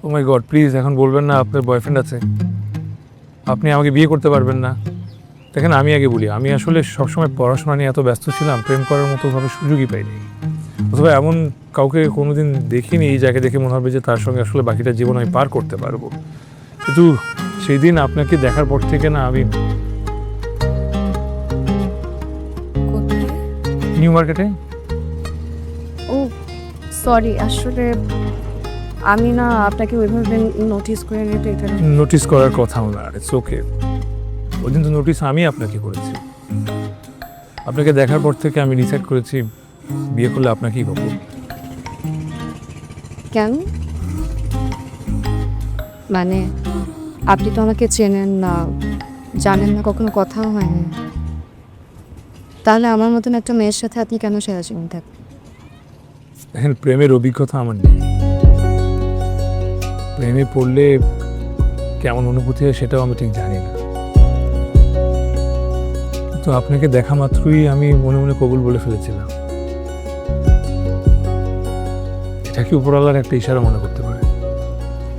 O my god, please এখন বলবেন না আপনার বয়ফ্রেন্ড আছে, আপনি আমাকে বিয়ে করতে পারবেন না। দেখেন আমি আগে বলি, আমি আসলে সবসময় পড়াশোনা নিয়ে এত ব্যস্ত ছিলাম, প্রেম করার মতো ভাবে সুযোগই পাইনি। অথবা এমন কাউকে কোনোদিন দেখিনি এই জায়গায় দেখে মনে হবে যে তার সঙ্গে আসলে বাকিটা জীবন আমি পার করতে পারবো। কিন্তু সেই দিন আপনাকে দেখার পর থেকে না আমি কোথায়? নিউ মার্কেটে। ও সরি, আসলে আমি না আপনাকে ওইভাবে নোটিস করে নিতে এখানে। নোটিস করার কথাও না, ইটস ওকে। ওই দিন তো নোটিস আমি আপনাকে করেছি। আপনাকে দেখার পর থেকে আমি ডিসাইড করেছি বিয়ে করলে আপনাকেই করবো। কেন? মানে আপনি তো আমাকে চেনেন না, জানেন না, কখনো কথাও হয়নি, তাহলে আমার মতন একটা মেয়ের সাথে আপনি কেন সেরাজীবন থাকবেন? দেখেন প্রেমের অভিজ্ঞতা আমার নেই, প্রেমে পড়লে কেমন অনুভূতি হয় সেটাও আমি ঠিক জানি না। তো আপনাকে দেখা মাত্রই আমি মনে মনে কবুল বলে ফেলেছিলাম। এটা কি উপরওয়ালার একটা ইশারা মনে করতে পারে?